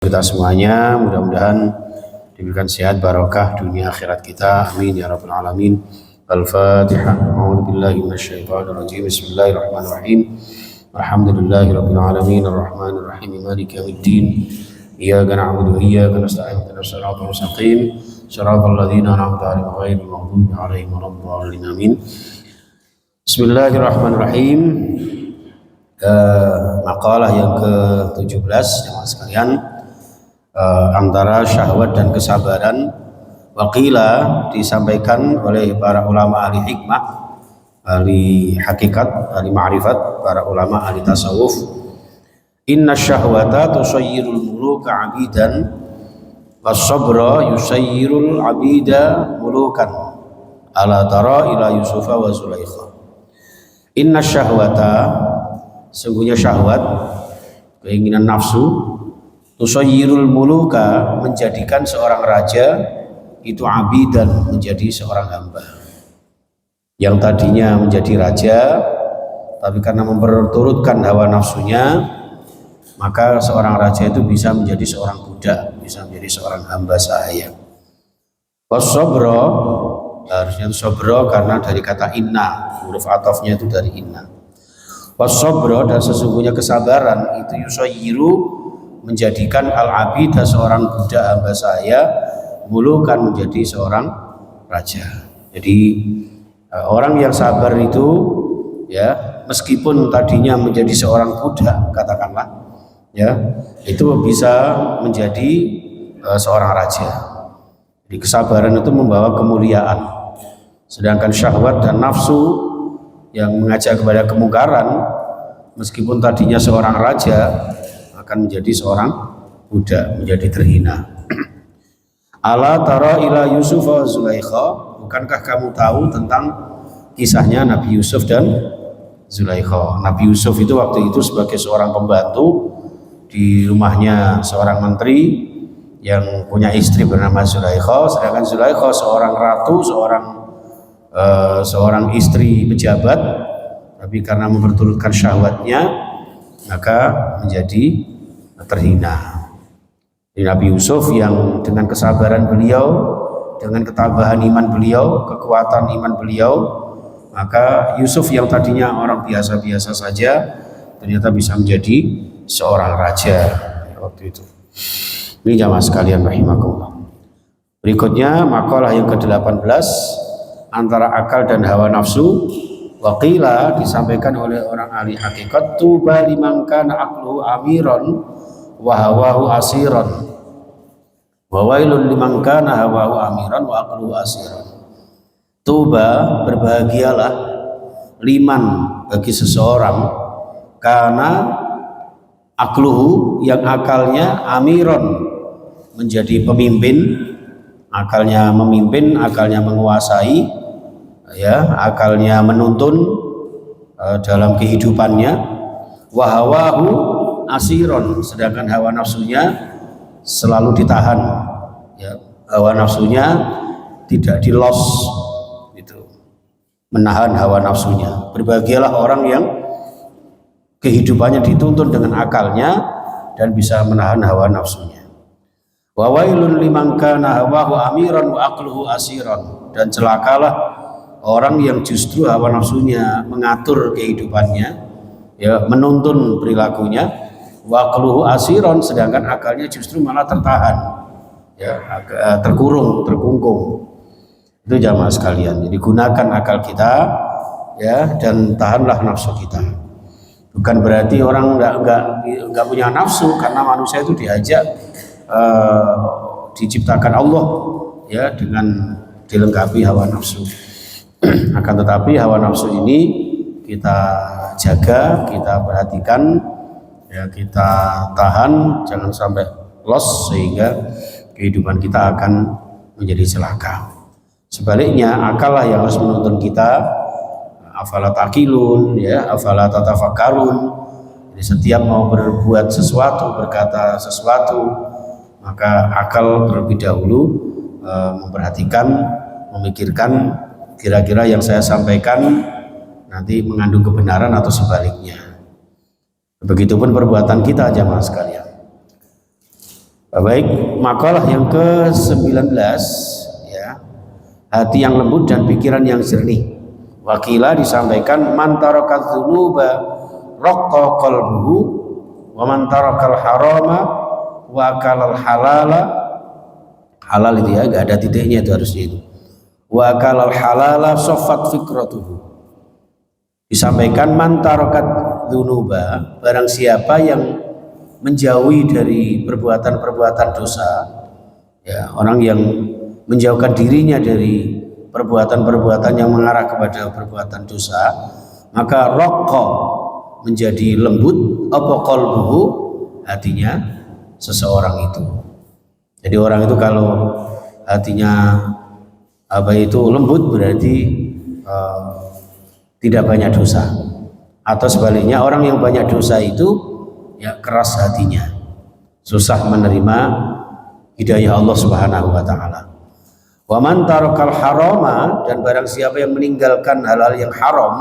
Kita semuanya mudah-mudahan diberikan sehat barokah dunia akhirat kita, amin ya rabbal alamin. Al-Fatihah. A'udzubillahi minasyaitonir rajim. Bismillahirrahmanirrahim. Alhamdulillahirabbil alamin arrahmanir rahim maliki yaumiddin. Iyyaka na'budu wa iyyaka nasta'in ihdinas siratal mustaqim siratal ladzina an'amta 'alaihim ghairil maghdubi 'alaihim waladdallin amin. Bismillahirrahmanirrahim. Makalah yang ke-17 jemaah sekalian, antara syahwat dan kesabaran. Waqila, disampaikan oleh para ulama ahli hikmah, ahli hakikat, ahli ma'rifat, para ulama ahli tasawuf, inna syahwata tusayyirul muluka abidan was-sabra yusayyirul abida mulukan ala tara ila Yusufa wa Zulaikha. Inna syahwata, sungguhnya syahwat, keinginan nafsu, tusayyirul muluka, menjadikan seorang raja itu abidan, menjadi seorang hamba. Yang tadinya menjadi raja, tapi karena memperturutkan hawa nafsunya, maka seorang raja itu bisa menjadi seorang budak, bisa menjadi seorang hamba sahaya. Was-sabra, harusnya sabra karena dari kata inna, huruf atofnya itu dari inna. Was-sabra, dan sesungguhnya kesabaran itu yusayyiru, menjadikan al-abida, seorang budak hamba saya, mulukan, menjadi seorang raja. Jadi orang yang sabar itu ya, meskipun tadinya menjadi seorang budak katakanlah ya, itu bisa menjadi seorang raja. Jadi kesabaran itu membawa kemuliaan, sedangkan syahwat dan nafsu yang mengajak kepada kemungkaran, meskipun tadinya seorang raja, akan menjadi seorang budak, menjadi terhina. Ala tara ila Yusuf wa Zulaikha, bukankah kamu tahu tentang kisahnya Nabi Yusuf dan Zulaikha? Nabi Yusuf itu waktu itu sebagai seorang pembantu di rumahnya seorang menteri yang punya istri bernama Zulaikha, sedangkan Zulaikha seorang ratu, seorang istri pejabat, tapi karena memperturutkan syahwatnya maka menjadi terhina. Di Nabi Yusuf yang dengan kesabaran beliau, dengan ketabahan iman beliau, kekuatan iman beliau, maka Yusuf yang tadinya orang biasa-biasa saja ternyata bisa menjadi seorang raja waktu itu. Ini jamaah sekalian rahimakumullah. Berikutnya makalah yang ke-18, antara akal dan hawa nafsu. Waqila, disampaikan oleh orang ahli hakikat, tuba liman kana aqluhu amiran wa hawahu asiran wa wailun liman kana hawahu amiran wa aqluhu asiran. Tuba, berbahagialah, liman, bagi seseorang, karena aqluhu, yang akalnya amiran, menjadi pemimpin, akalnya memimpin, akalnya menguasai, ya, akalnya menuntun dalam kehidupannya. Wahawahu asiron, sedangkan hawa nafsunya selalu ditahan, ya, hawa nafsunya tidak dilos, itu menahan hawa nafsunya. Berbahagialah orang yang kehidupannya dituntun dengan akalnya dan bisa menahan hawa nafsunya. Wa wailun liman kana hawahu amiran wa aqluhu asiran, dan celakalah orang yang justru hawa nafsunya mengatur kehidupannya, ya, menuntun perilakunya, wa aqluhu asiran, sedangkan akalnya justru malah tertahan, ya, terkurung, terkungkung. Itu jamaah sekalian. Jadi gunakan akal kita, ya, dan tahanlah nafsu kita. Bukan berarti orang nggak punya nafsu, karena manusia itu diciptakan Allah, ya, dengan dilengkapi hawa nafsu. Akan tetapi hawa nafsu ini kita jaga, kita perhatikan, ya, kita tahan, jangan sampai los sehingga kehidupan kita akan menjadi celaka. Sebaliknya akallah yang harus menuntun kita. Afala taqilun, ya, afala tatafakkarun. Jadi setiap mau berbuat sesuatu, berkata sesuatu, maka akal terlebih dahulu memperhatikan, memikirkan, kira-kira yang saya sampaikan nanti mengandung kebenaran atau sebaliknya. Begitupun perbuatan kita, jamaah sekalian. Baik, makalah yang ke-19 ya, hati yang lembut dan pikiran yang jernih. Wakila disampaikan man tarakal dzunuba raqqa qalbuhu wa man tarakal harama wa kalal halala. Halal itu ya, enggak ada titiknya itu harusnya itu. Wa kalal halala saffat fikratuhu. Disampaikan man tarakat dzunuba, barang siapa yang menjauhi dari perbuatan-perbuatan dosa, ya, orang yang menjauhkan dirinya dari perbuatan-perbuatan yang mengarah kepada perbuatan dosa, maka raqqa menjadi lembut apa qalbuhu, hatinya seseorang itu. Jadi orang itu kalau hatinya lembut berarti tidak banyak dosa, atau sebaliknya orang yang banyak dosa itu ya keras hatinya, susah menerima hidayah Allah Subhanahu wa taala. Wa man tarakal harama, dan barang siapa yang meninggalkan hal-hal yang haram,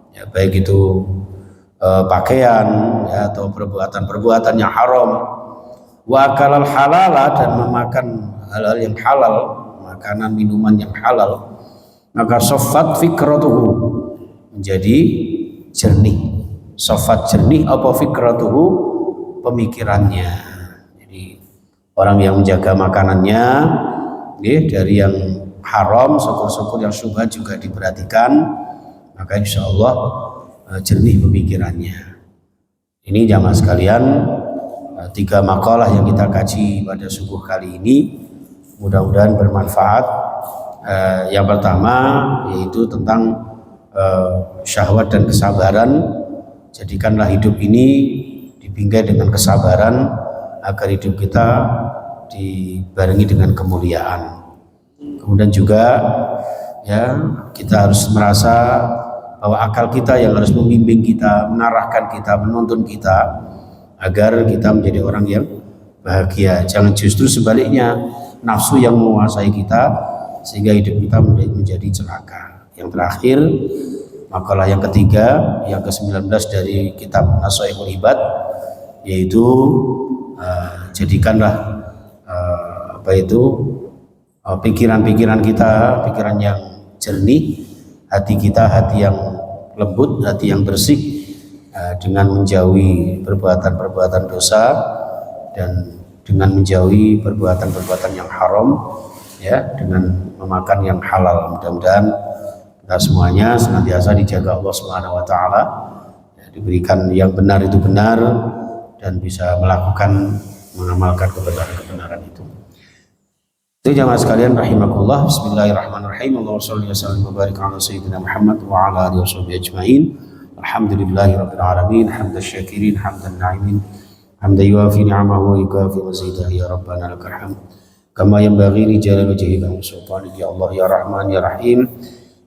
ya baik itu pakaian ya, atau perbuatan-perbuatan yang haram, wa kalal halala, dan memakan hal-hal yang halal, makanan minuman yang halal, maka saffat fikratuhu, menjadi jernih. Sofat jernih apa fikratuhu, pemikirannya. Jadi orang yang menjaga makanannya dari yang haram, syukur-syukur yang syubhat juga diperhatikan, maka insya Allah jernih pemikirannya. Ini jamaah sekalian, 3 makalah yang kita kaji pada subuh kali ini, mudah-mudahan bermanfaat. Yang pertama yaitu tentang syahwat dan kesabaran. Jadikanlah hidup ini dibingkai dengan kesabaran agar hidup kita dibarengi dengan kemuliaan. Kemudian juga ya, kita harus merasa bahwa akal kita yang harus membimbing kita, mengarahkan kita, menuntun kita agar kita menjadi orang yang bahagia. Jangan justru sebaliknya, nafsu yang menguasai kita sehingga hidup kita menjadi celaka. Yang terakhir, makalah yang ketiga, yang ke-19 dari kitab Nashihul Ibad, yaitu jadikanlah pikiran-pikiran kita, pikiran yang jernih, hati kita hati yang lembut, hati yang bersih, dengan menjauhi perbuatan-perbuatan dosa dan dengan menjauhi perbuatan-perbuatan yang haram, ya, dengan memakan yang halal. Mudah-mudahan kita semuanya senantiasa dijaga Allah Subhanahu wa taala, ya, diberikan yang benar itu benar dan bisa melakukan, mengamalkan kebenaran itu. Itu jamaah sekalian rahimakumullah. Bismillahirrahmanirrahim. Allahumma shalli wa sallim wa barik ala sayyidina Muhammad wa ala alihi washabbihi ajmain. Alhamdulillahirabbil alamin, hamdan syakirin, hamdan na'imin, hamdan yuwafi ni'amahu wa yukafi mazidah. Ya rabbana lakal hamd kama yanbaghi li jalali wajhika wa sultanika. Ya Allah ya Rahman ya Rahim,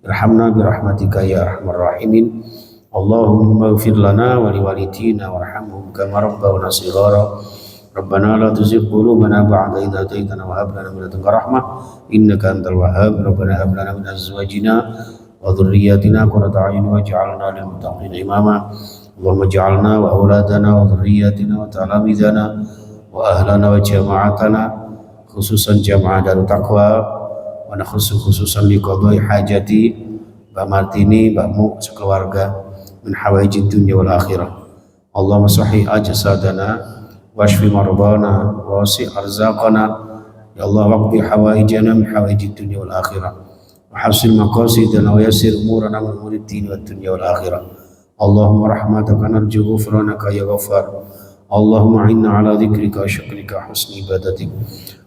irhamna birahmatika ya arhamar rahimin. Allahumma ighfir lana wa liwalidina warhamhum kama rabbawna shighara. Rabbana la tuzigh qulubana ba'da idh hadaytana wa hab lana min ladunka rahmah innaka antal wahhab. Rabbana hab lana min azwajina wa dhurriyyatina qurrata a'yun waj'alna lil muttaqina imama. Allahumma ij'alna wa auladana wa dhurriyyatina wa talamidana wa ahlana wa jama'atana, khususan jamaah Darut Taqwa, wa nakhussu khususan li qadai hajati Mbak Martini, Mbakmu sekeluarga, min hawaijid dunya wal akhirah. Allahumma sahih ajsadana washfi marbana wasi arzaqana. Ya Allah, waqdi hawaijana min hawaijid dunya wal akhirah wa hasil maqasidana wa yassir umurana min umuri din wad dunya wal akhirah. Allahumma rahmataka narju ghufranaka ya ghaffar. Allahumma inna ala dzikrika wa syukrika husni ibadatik.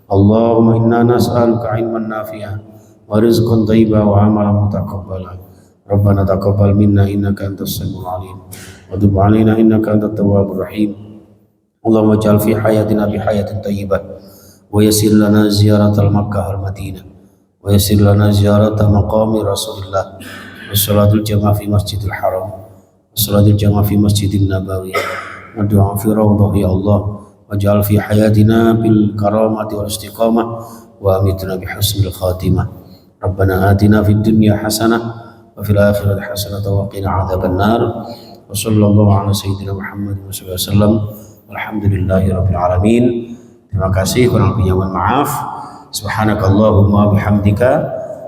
Allahumma inna nas'aluka ilman nafi'an wa rizqan thayyiban wa amalan mutaqabbala. Rabbana taqabbal minna innaka antas samiul alim wa tub 'alaina innaka antat tawwabur rahim. Allahumma ij'al fi hayatina bi hayatin thayyibah wa yassir lana ziyaratal Makkah wal Madinah wa yassir lana ziyarata maqami Rasulillah wa salatul jamaah fi Masjidil Haram wa salatul jamaah fi Masjidin Nabawi wa du'a fi rawdah. Ya Allah, waj'al fi hayatina bil karamati wal istiqamah wa amitna bi husnil khatimah. Rabbana atina fid dunya hasanah wa fil akhirati hasanah wa qina adzaban nar. Wa sallallahu ala sayyidina Muhammad wa sallam. Alhamdulillahirabbil alamin. Terima kasih, kurang lebihnya mohon maaf. Subhanakallahumma bihamdika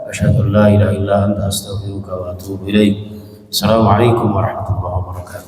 asyhadu an la ilaha illa anta astaghfiruka wa atubu ilaik. Assalamualaikum warahmatullahi wabarakatuh.